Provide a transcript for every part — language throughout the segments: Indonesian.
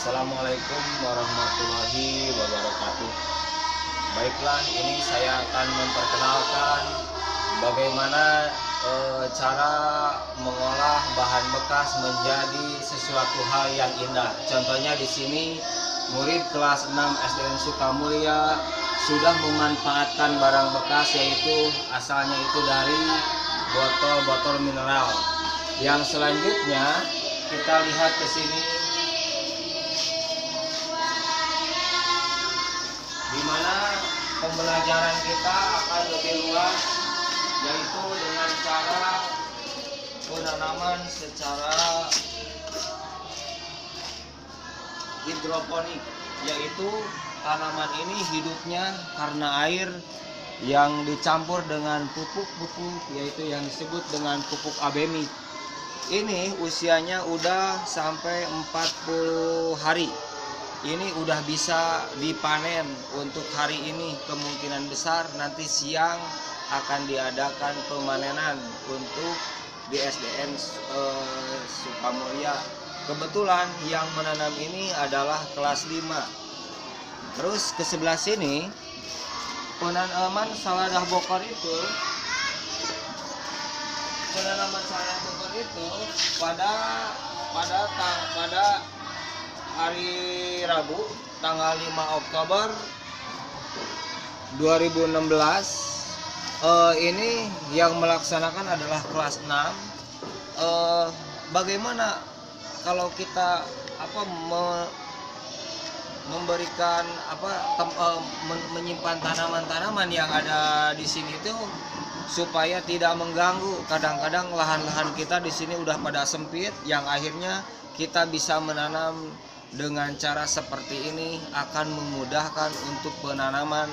Assalamualaikum warahmatullahi wabarakatuh. Baiklah, ini saya akan memperkenalkan bagaimana cara mengolah bahan bekas menjadi sesuatu hal yang indah. Contohnya di sini murid kelas 6 SDN Sukamulya sudah memanfaatkan barang bekas, yaitu asalnya itu dari botol-botol mineral. Yang selanjutnya kita lihat ke sini, di mana pembelajaran kita akan lebih luas, yaitu dengan cara penanaman secara hidroponik, yaitu tanaman ini hidupnya karena air yang dicampur dengan pupuk-pupuk, yaitu yang disebut dengan pupuk abemi. Ini usianya udah sampai 40 hari. Ini udah bisa dipanen untuk hari ini. Kemungkinan besar nanti siang akan diadakan pemanenan untuk di SDN Sukamulya. Kebetulan yang menanam ini adalah kelas 5. Terus ke sebelah sini penanaman saladah bokor itu, pada hari Rabu tanggal 5 Oktober 2016. Ini yang melaksanakan adalah kelas 6. Bagaimana kalau kita memberikan menyimpan tanaman-tanaman yang ada di sini itu supaya tidak mengganggu. Kadang-kadang lahan-lahan kita di sini udah pada sempit, yang akhirnya kita bisa menanam dengan cara seperti ini akan memudahkan untuk penanaman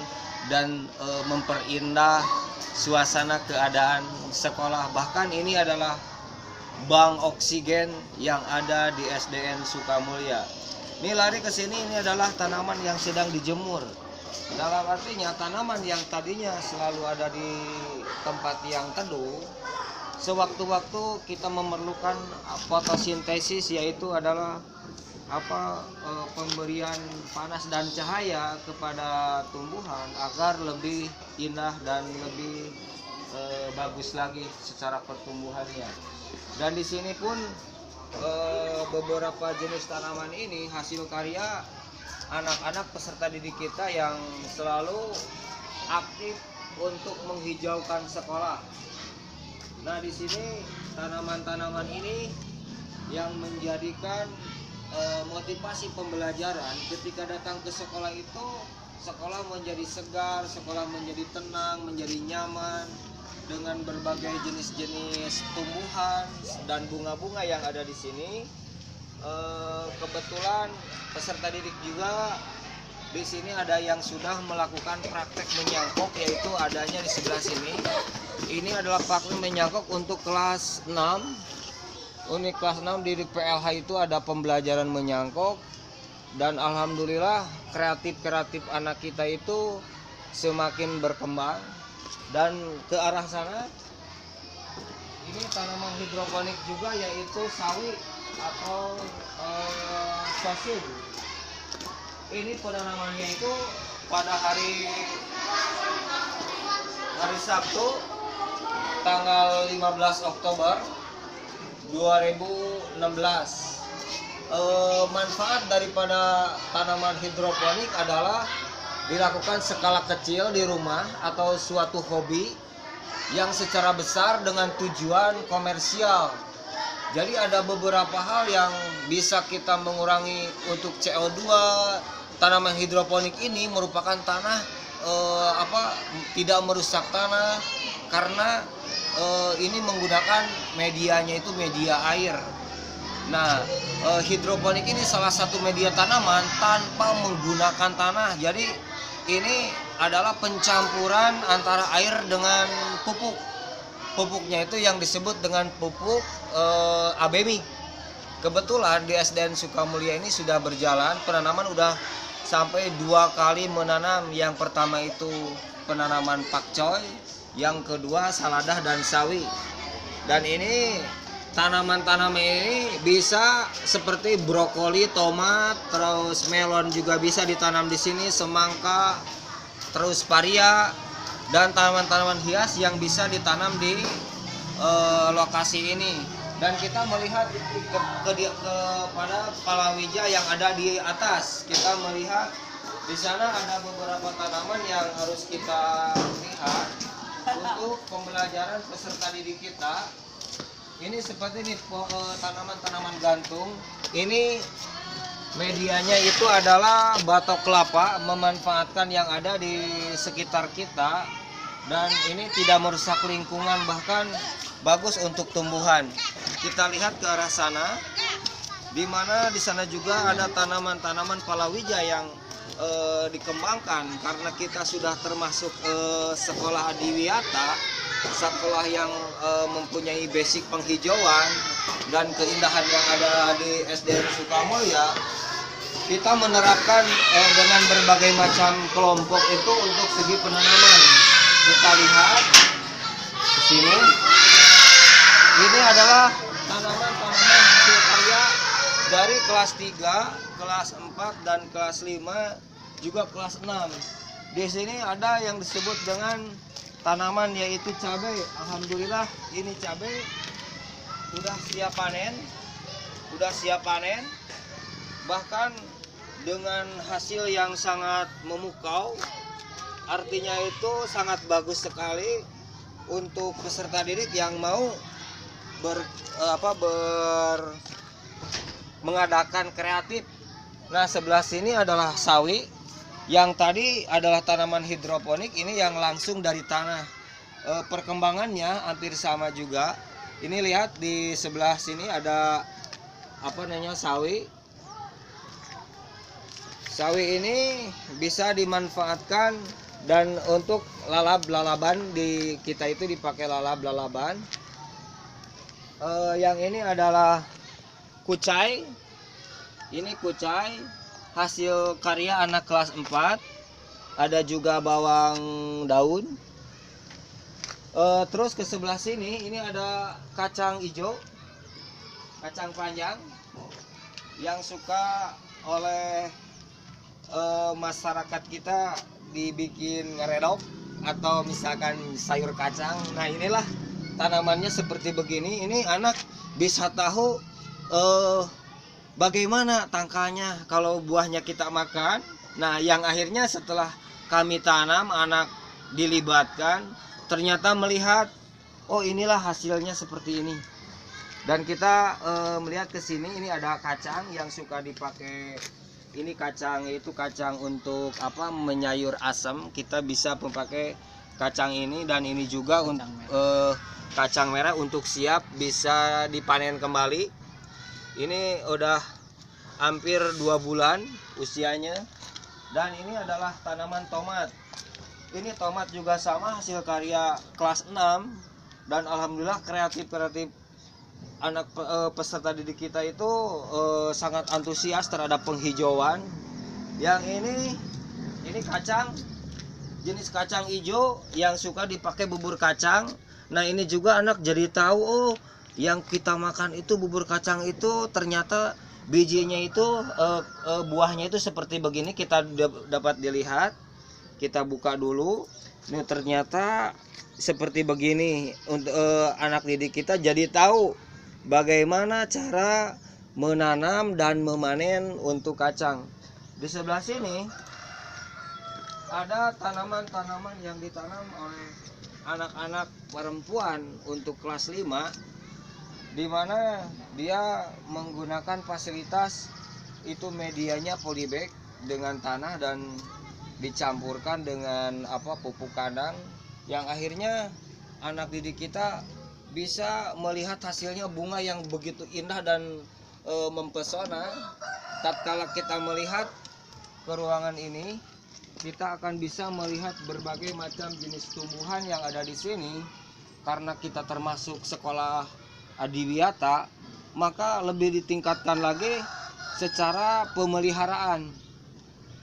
dan memperindah suasana keadaan sekolah. Bahkan ini adalah bank oksigen yang ada di SDN Sukamulya. Ini lari ke sini, ini adalah tanaman yang sedang dijemur. Dalam artinya tanaman yang tadinya selalu ada di tempat yang teduh, sewaktu-waktu kita memerlukan fotosintesis, yaitu adalah pemberian panas dan cahaya kepada tumbuhan agar lebih indah dan lebih bagus lagi secara pertumbuhannya. Dan di sini pun beberapa jenis tanaman ini hasil karya anak-anak peserta didik kita yang selalu aktif untuk menghijaukan sekolah. Nah, di sini tanaman-tanaman ini yang menjadikan motivasi pembelajaran. Ketika datang ke sekolah itu, sekolah menjadi segar, sekolah menjadi tenang, menjadi nyaman dengan berbagai jenis-jenis tumbuhan dan bunga-bunga yang ada di sini. Kebetulan peserta didik juga di sini ada yang sudah melakukan praktek menyangkok, yaitu adanya di sebelah sini. Ini adalah praktek menyangkok untuk kelas 6. Untuk kelas 6 di PLH itu ada pembelajaran menyangkok, dan alhamdulillah kreatif anak kita itu semakin berkembang. Dan ke arah sana ini tanaman hidroponik juga, yaitu sawi atau sosis. Ini penanamannya itu pada hari Sabtu tanggal 15 Oktober 2016. Manfaat daripada tanaman hidroponik adalah dilakukan skala kecil di rumah atau suatu hobi yang secara besar dengan tujuan komersial. Jadi ada beberapa hal yang bisa kita mengurangi untuk CO2. Tanaman hidroponik ini merupakan tanah tidak merusak tanah, karena ini menggunakan medianya itu media air. Nah, hidroponik ini salah satu media tanaman tanpa menggunakan tanah. Jadi ini adalah pencampuran antara air dengan pupuk. Pupuknya itu yang disebut dengan pupuk abemi. Kebetulan di SDN Sukamulya ini sudah berjalan penanaman, udah sampai 2 kali menanam. Yang pertama itu penanaman pakcoy, yang kedua saladah dan sawi. Dan ini tanaman-tanaman ini bisa seperti brokoli, tomat, terus melon juga bisa ditanam di sini, semangka, terus paria, dan tanaman-tanaman hias yang bisa ditanam di lokasi ini. Dan kita melihat kepada palawija yang ada di atas, kita melihat di sana ada beberapa tanaman yang harus kita lihat untuk pembelajaran peserta didik kita. Ini seperti ini tanaman-tanaman gantung. Ini medianya itu adalah batok kelapa, memanfaatkan yang ada di sekitar kita, dan ini tidak merusak lingkungan, bahkan bagus untuk tumbuhan. Kita lihat ke arah sana, di mana di sana juga ada tanaman-tanaman palawija yang dikembangkan, karena kita sudah termasuk sekolah adiwiyata, sekolah yang mempunyai basic penghijauan dan keindahan yang ada di SDN Sukamulya. Kita menerapkan dengan berbagai macam kelompok itu untuk segi penanaman. Kita lihat di sini, ini adalah tanaman-tanaman hasil karya dari kelas 3, kelas 4, dan kelas 5, juga kelas 6. Di sini ada yang disebut dengan tanaman yaitu cabai. Alhamdulillah ini cabai sudah siap panen, bahkan dengan hasil yang sangat memukau. Artinya itu sangat bagus sekali untuk peserta didik yang mau mengadakan kreatif. Nah, sebelah sini adalah sawi, yang tadi adalah tanaman hidroponik, ini yang langsung dari tanah. Perkembangannya hampir sama juga. Ini lihat di sebelah sini ada sawi. Sawi ini bisa dimanfaatkan dan untuk lalab-lalaban, di kita itu dipakai lalab-lalaban. Yang ini adalah kucai. Ini kucai hasil karya anak kelas 4. Ada juga bawang daun. Terus ke sebelah sini ini ada kacang hijau, kacang panjang yang suka oleh masyarakat kita dibikin ngeredok atau misalkan sayur kacang. Nah, inilah tanamannya seperti begini. Ini anak bisa tahu bagaimana tangkalnya kalau buahnya kita makan. Nah, yang akhirnya setelah kami tanam, anak dilibatkan, ternyata melihat, oh inilah hasilnya seperti ini. Dan kita melihat ke sini, ini ada kacang yang suka dipakai. Ini kacang itu kacang untuk menyayur asam. Kita bisa memakai kacang ini, dan ini juga untuk kacang merah untuk siap bisa dipanen kembali. Ini udah hampir 2 bulan usianya. Dan ini adalah tanaman tomat. Ini tomat juga sama hasil karya kelas 6, dan alhamdulillah kreatif anak peserta didik kita itu sangat antusias terhadap penghijauan. Yang ini kacang, jenis kacang hijau yang suka dipakai bubur kacang. Nah, ini juga anak jadi tahu, oh yang kita makan itu bubur kacang itu ternyata bijinya itu buahnya itu seperti begini. Kita dapat dilihat, kita buka dulu. Ini ternyata seperti begini. Untuk anak didik kita jadi tahu bagaimana cara menanam dan memanen untuk kacang. Di sebelah sini ada tanaman-tanaman yang ditanam oleh anak-anak perempuan untuk kelas 5, di mana dia menggunakan fasilitas itu medianya polybag dengan tanah dan dicampurkan dengan pupuk kandang, yang akhirnya anak didik kita bisa melihat hasilnya bunga yang begitu indah dan mempesona. Tatkala kita melihat ke ruangan ini, kita akan bisa melihat berbagai macam jenis tumbuhan yang ada di sini. Karena kita termasuk sekolah adiwiyata, maka lebih ditingkatkan lagi secara pemeliharaan.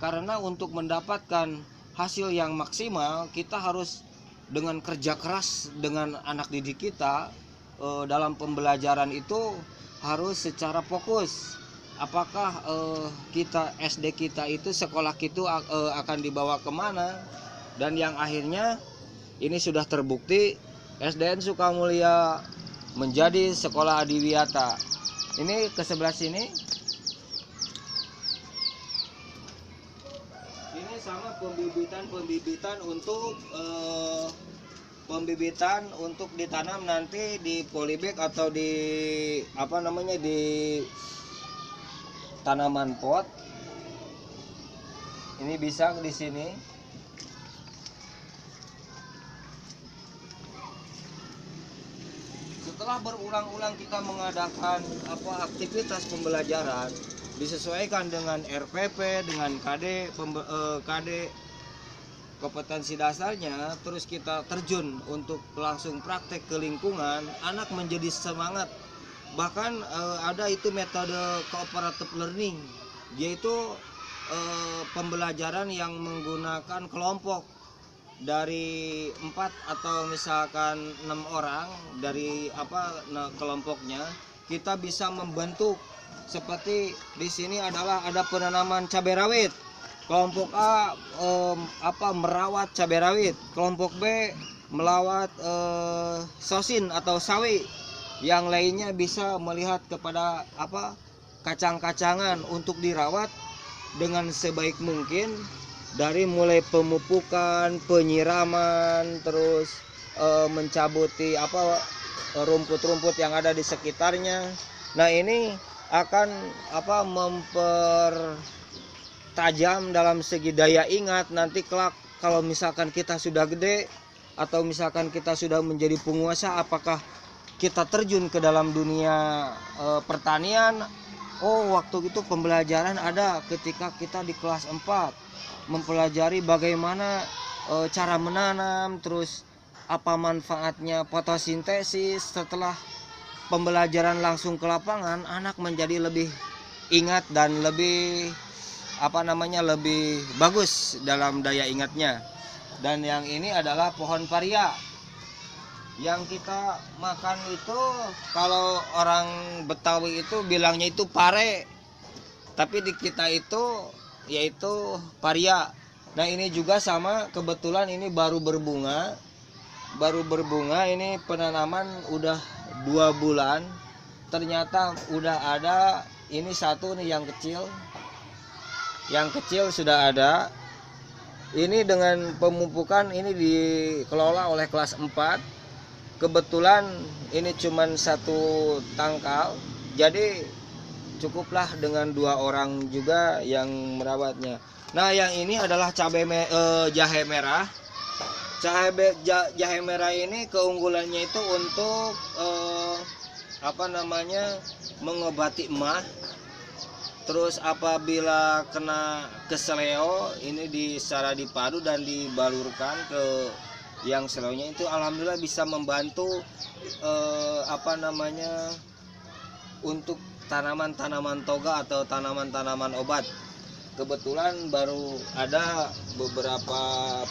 Karena untuk mendapatkan hasil yang maksimal, kita harus dengan kerja keras dengan anak didik kita dalam pembelajaran itu harus secara fokus. Apakah kita SD kita itu sekolah kita akan dibawa kemana, dan yang akhirnya ini sudah terbukti SDN Sukamulya menjadi sekolah adiwiyata. Ini ke sebelah sini. Ini sama pembibitan untuk ditanam nanti di polybag atau di di tanaman pot. Ini bisa di sini. Setelah berulang-ulang kita mengadakan aktivitas pembelajaran disesuaikan dengan RPP, dengan KD kompetensi dasarnya, terus kita terjun untuk langsung praktek ke lingkungan, anak menjadi semangat. Bahkan ada itu metode cooperative learning, yaitu pembelajaran yang menggunakan kelompok dari 4 atau misalkan 6 orang dari kelompoknya. Kita bisa membentuk seperti di sini adalah ada penanaman cabai rawit. Kelompok A merawat cabai rawit, kelompok B melawat sosin atau sawi. Yang lainnya bisa melihat kepada kacang-kacangan untuk dirawat dengan sebaik mungkin, dari mulai pemupukan, penyiraman, terus mencabuti rumput-rumput yang ada di sekitarnya. Nah, ini akan mempertajam dalam segi daya ingat. Nanti kelak kalau misalkan kita sudah gede atau misalkan kita sudah menjadi penguasa, apakah kita terjun ke dalam dunia pertanian. Waktu itu pembelajaran ada ketika kita di kelas 4 mempelajari bagaimana cara menanam, terus apa manfaatnya fotosintesis. Setelah pembelajaran langsung ke lapangan, anak menjadi lebih ingat dan lebih lebih bagus dalam daya ingatnya. Dan yang ini adalah pohon paria. Yang kita makan itu, kalau orang Betawi itu bilangnya itu pare, tapi di kita itu yaitu paria. Nah, ini juga sama, kebetulan ini baru berbunga. Ini penanaman udah 2 bulan. Ternyata udah ada, ini satu nih yang kecil sudah ada. Ini dengan pemupukan ini dikelola oleh kelas 4. Kebetulan ini cuman 1 tangkal, jadi cukuplah dengan 2 orang juga yang merawatnya. Nah, yang ini adalah jahe merah. Jahe merah ini keunggulannya itu untuk mengobati emah. Terus apabila kena keseleo, ini secara dipadu dan dibalurkan ke yang seleonya itu, alhamdulillah bisa membantu untuk tanaman-tanaman toga atau tanaman-tanaman obat. Kebetulan baru ada beberapa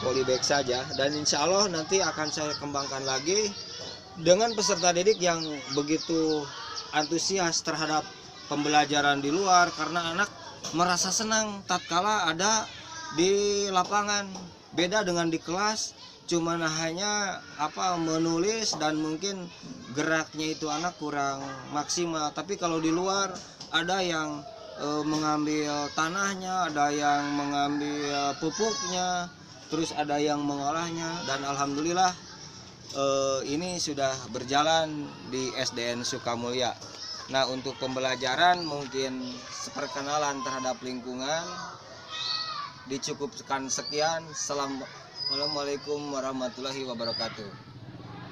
polybag saja, dan insya Allah nanti akan saya kembangkan lagi dengan peserta didik yang begitu antusias terhadap pembelajaran di luar, karena anak merasa senang tatkala ada di lapangan. Beda dengan di kelas, cuman hanya menulis dan mungkin geraknya itu anak kurang maksimal. Tapi kalau di luar ada yang mengambil tanahnya, ada yang mengambil pupuknya, terus ada yang mengolahnya, dan alhamdulillah ini sudah berjalan di SDN Sukamulya. Nah, untuk pembelajaran mungkin perkenalan terhadap lingkungan dicukupkan sekian. Assalamualaikum warahmatullahi wabarakatuh.